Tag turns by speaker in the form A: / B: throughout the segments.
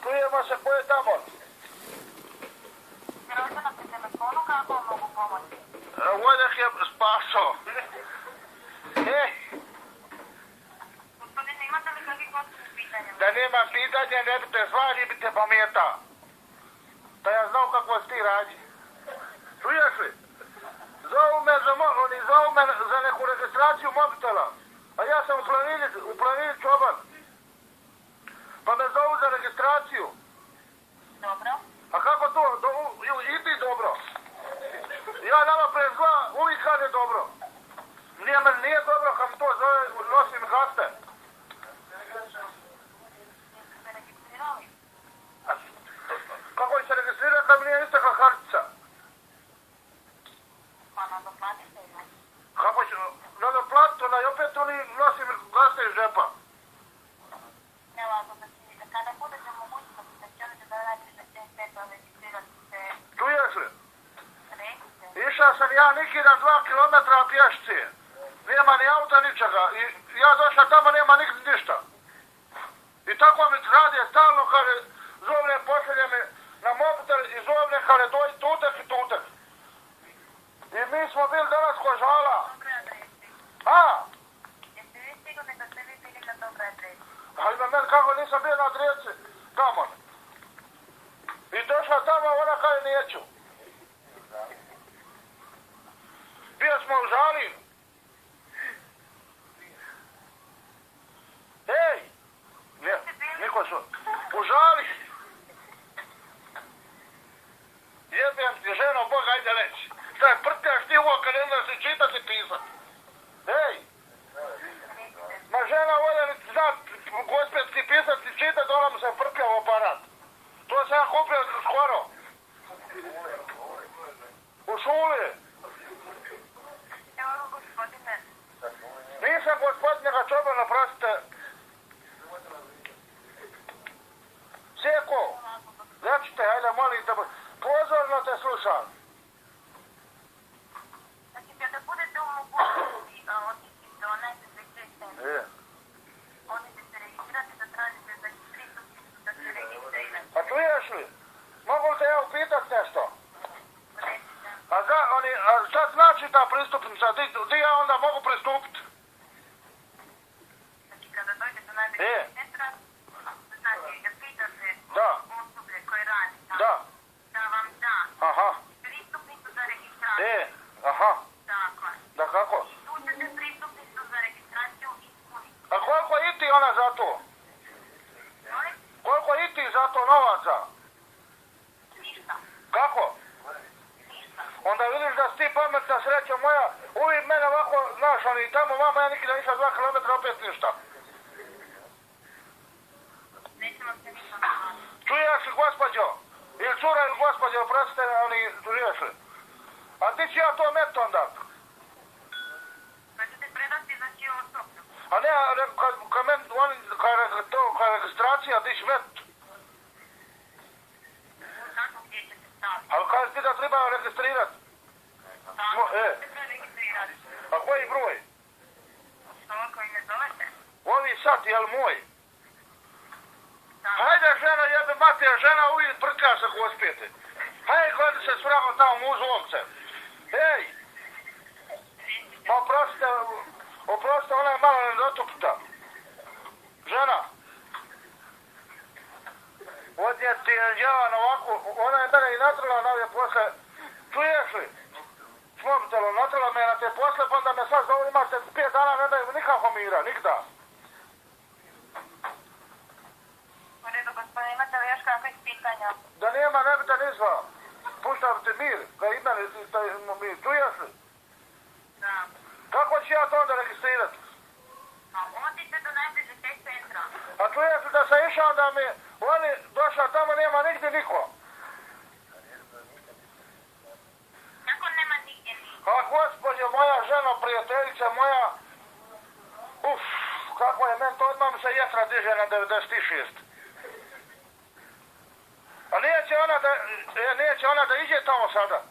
A: Čujemo se, ko je tamo?
B: Grožana pri telefonu, kako mogu pomoći?
A: Vodek je spasao.
B: Gospodine, imate li kakvih osnovnih pitanja?
A: Da nemam pitanja, ne bi te zvali, bi te pametao. Da ja znao kako si ti radi. Čuješ li? Zovu me za neku registraciju mobitela. A ja sam u planini čoban. Pa me zovu za registraciju.
B: Dobro.
A: A kako to? I ti dobro. Ja nama prezva uvijek kad je dobro. Nije dobro kad mi to zove, nosim gaste.
B: Jeste se registrirali?
A: Kako se registrira kad mi nije istekla kartica?
B: Pa nadoplatite ju.
A: Kako će? Nadoplatiti ona i opet oni nosim gaste iz džepa.
B: Evo, ako kada budete mogućnosti da želite da radite CSP, registrirati se,
A: Čuješ li?
B: recite.
A: Išao sam ja nikidan 2 kilometra pješci. Nema ni auta, ničega. I ja došao tamo, nema ništa. I tako mi radi stalno, kaže, zovne pošalje mi na mobitel i zovne, kaže, dođi tutek i tutek. I mi smo bili danas ko žala.
B: Dobre adresi.
A: A?
B: Jeste vi sigurni da ste vi bili na dobre adresi?
A: Ali meni kako nisam bio na adresi tamo. I došla tamo, ona kaže, neću. Bio smo u Žalinu. Ej! Niko su. U Žalinu. Jebem ti ženo, Boga, ajde reći. Šta je prtjaš ti ovo kad ne znaš ni čitati i pisati? Ej! Ma žena volja li zna gospetski pisati i čitati, ona mu se prtja u aparat. To sam ja kupio skoro. U šuli.
B: Evo, gospodine.
A: Nisam gospodinjega čobana, prostite. Sjeko, rečite, ajde, molim te, pozorno te slušam.
B: Znači, kada budete u mogućnosti otići do najbližeg centra, možete se registrirati da tražite za pristupnicu da se registrirate.
A: A čuješ li? Mogu li te ja upitat nešto?
B: Recite.
A: A šta znači ta pristupnica? Di ja onda mogu pristupiti?
B: Znači, kada dođete do najbližeg centra, znači, pitate osoblje koje radi tamo, da vam da pristupnicu za registraciju.
A: Aha.
B: Tako je.
A: Da kako?
B: Tu ćete pristupnicu za registraciju ispuniti.
A: A koliko iti ona za to?
B: Molim?
A: Koliko iti za to novaca?
B: Ništa.
A: Kako?
B: Ništa.
A: Onda vidiš da si ti pametna, sreća moja, uvijek mene ovako, znaš, oni tamo vama, ja nikada nisam 2 kilometra, opet ništa.
B: Nećemo se ništa nalaziti.
A: Čuješ li, gospođo? Ili cura ili gospođo, oprostite, oni, čuješ li? A ti ću ja to met onda?
B: Pa ćete predati znači osobno.
A: A ne, kad registracija, ti ću met.
B: Kako gdje ćete staviti?
A: Ali kada ti da treba registrirati?
B: Tako ćete registrirati.
A: A koji broj?
B: Ovo koji me zovete?
A: Ovi sad, jel moj?
B: Tako.
A: Hajde žena, jebe mati, žena uvijek prka se gospijete. Hajde gledaj se spravo tamo muzu ovce. Ej! Oprostite, ona je malo nedotupita. Žena! Odnijeti je javan ovako, ona je mene i natrla na ove posle. Čuješ li? S mobitelom natrla me na te posle, pa onda me sad zovu, imate 5 dana, ne daju nikako mira, nikda.
B: U redu, gospodine, imate li još kakvih pitanja?
A: Da nema, ne bi te nizva. Puštam ti mir, kad ima mir. Čuješ li?
B: Da.
A: Kako ću ja to onda registrirati?
B: A odite do najbližeg centra.
A: A čuješ li da sam išao da mi oni došao tamo, nema nigdje niko.
B: Kako nema nigdje niko?
A: A gospođo moja, ženo, prijateljica moja, kako je, meni to odmah mi se jetra diže na 96. A neće ona da iđe tamo sada?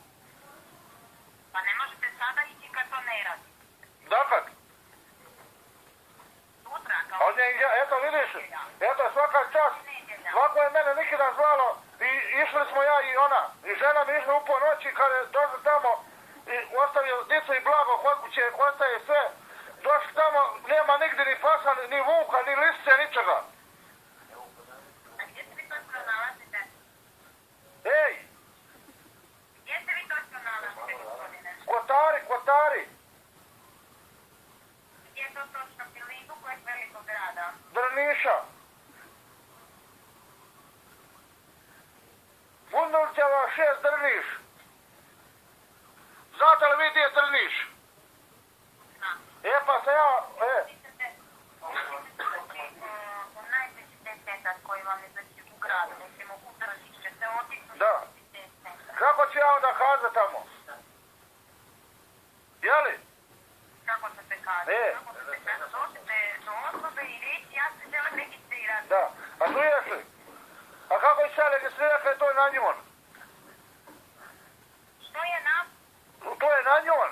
B: Pa ne možete sada ići kad to ne radi.
A: Dakad?
B: Sutra, kao...
A: Eto vidiš, eto svaka čast. Svako je mene nikada zvalo i išli smo ja i ona. I žena mi išla u po noći kad je došli tamo i ostavio dicu i blago kod kuće, ostaje sve. Došli tamo, nema nigdje ni pasa, ni vuka, ni lisice, ničega.
B: A gdje se vi točno nalazite?
A: Ej!
B: Gdje se vi točno nalazite, gospodine?
A: Kotari!
B: Gdje je to točno priliku kojeg velikog grada?
A: Drniša! Fundulćeva 6 Drniš! Znate li vi gdje je Drniš?
B: Znam.
A: Pa se ja...
B: Najveći desetak koji vam je znači u gradu, recimo u Drnišće, se otično...
A: Da. Kako ću ja onda kazati tamo? Jeli?
B: Kako se te kaže? Kako se te kaže? Dođete do osobe i reći ja se želim registrirati.
A: Da. A tu jesi? A kako će se registrirati kad je to na njom?
B: Što je na?
A: To je na njom.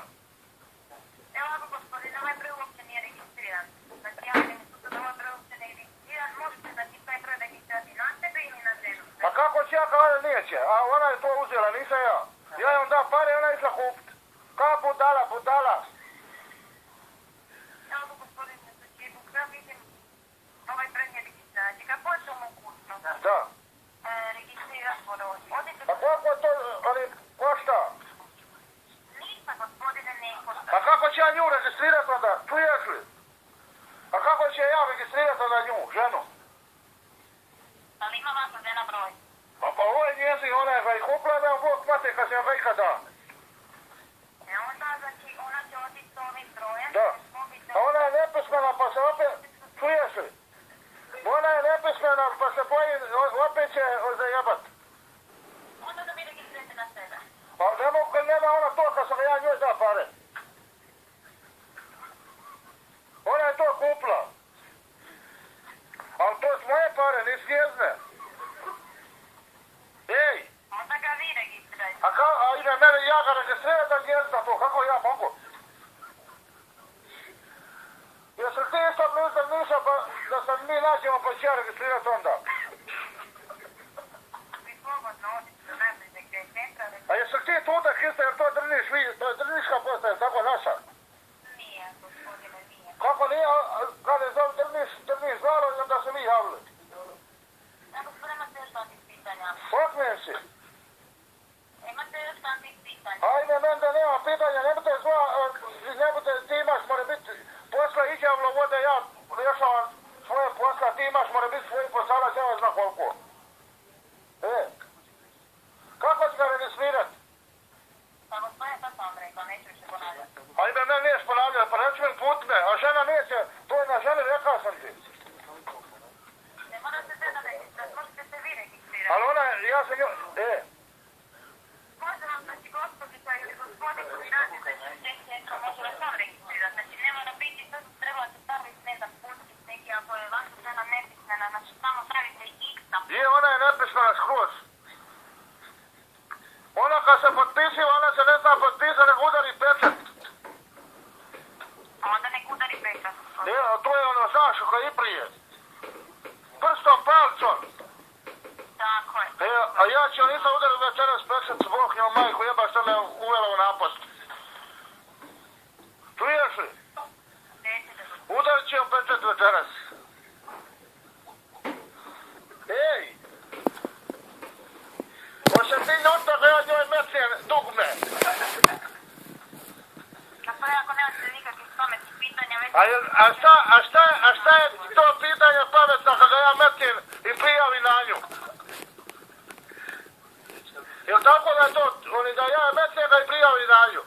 B: Evo ako gospodin, ovaj broj uopće nije registriran. Znači ja ne mislim da ovaj broj uopće nije registriran, možete znači taj broj registrirati na sebe ili na ženu.
A: A kako će ja kada neće? A ona je to uzela, nisam ja. Ja joj dam pare i ona je išla kupit. Kao budala.
B: Evo ako gospodin, znači ja vidim ovaj broj nije registriran. Znači kako je to mogućnost?
A: Da.
B: Registrirati broj.
A: A koliko to, ali košta?
B: Ništa gospodine ne košta.
A: A kako će ja nju registrirati onda? Čuješ li? A kako će ja registrirati onda nju, ženu?
B: Ali ima vaša žena broj?
A: Pa ovo je njezin, ona je ga i kupila da Bog mate kad se vam veka da.
B: Onda znači ona će otići s ovim brojem.
A: Da. A ona je nepismena pa se opet, čuješ li? Ona je nepismena pa se boji, opet će zajebat.
B: Onda da vi registrirate na sebe.
A: Pa ne mogu kad nema ona to kad sam ja njoj da pare. Ona je to kupila. Ali to su moje pare, nisu njezne. Ej!
B: Onda ga vi registrirajte.
A: A ime mene, ja ga registriram da njezna to, kako ja mogu? Jesi li ti isto blizu Niša pa da se mi nađemo pa ću ja registrirati onda?
B: Vi slobodno odite do najbližeg centra.
A: A jesi li ti tuda Hrista, jer to je Drniš, to je Drniška postaja, tako naša?
B: Nije, gospodine, nije.
A: Kako nije, kada je zove Drniš zvalo, onda se mi javili.
B: Ja gospodine, imate još takvih pitanja?
A: Okmijem si.
B: Imate još takvih pitanja?
A: Ajme, men da nema pitanja, ne budete ti imaš, mora biti posla iđavlo vode, ja rješavam svoje posla, ti imaš, mora biti svoj posala, ja ne znam koliko. Kako će ga registrirati?
B: Pa gospodine, sad sam vam rekla, neću više ponavljati.
A: Ajme, men niješ ponavljati, pa neću mi put me, a žena neće, to je na ženi, rekao sam ti.
B: Ne morate žena registrirati, možete se vi registrirati.
A: Ali ona, ja sam joj,
B: Može vam, znači, gospođica ili gospodin koji radi za njih centra, može vas sam registrirati. Znači, ne mora biti, sad treba se staviti, ne znam, pustiti neki, ako je vaša žena nepismena, znači, samo stavite X-a.
A: Je, ona je nepismena skroz. Ona kad se potpisiva, ona se ne zna potpisati, nek udari pečat.
B: A onda nek udari pečat.
A: To je ono, znaš, koji i prije. Prstom, palcom.
B: Tako je.
A: A ja ću nisam udario večeras pečat s Bog njom majku, jeba što me uvela u napast. Čuješ li? Udarit ću jom pečat večeras. Ej! Hoće ti nota da ja njoj metnem dugme?
B: Gospodine, ako nemate nikakvih pametnih pitanja, već...
A: A šta je to pitanje pametno kada ja metnem i prijavim na nju? Jel tako da je to, da ja metnem ga i prijavim na nju?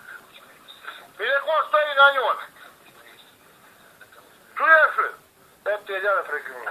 A: I nek on stoji na nju. Čuješ li? Eto je, ja ne prekinuo.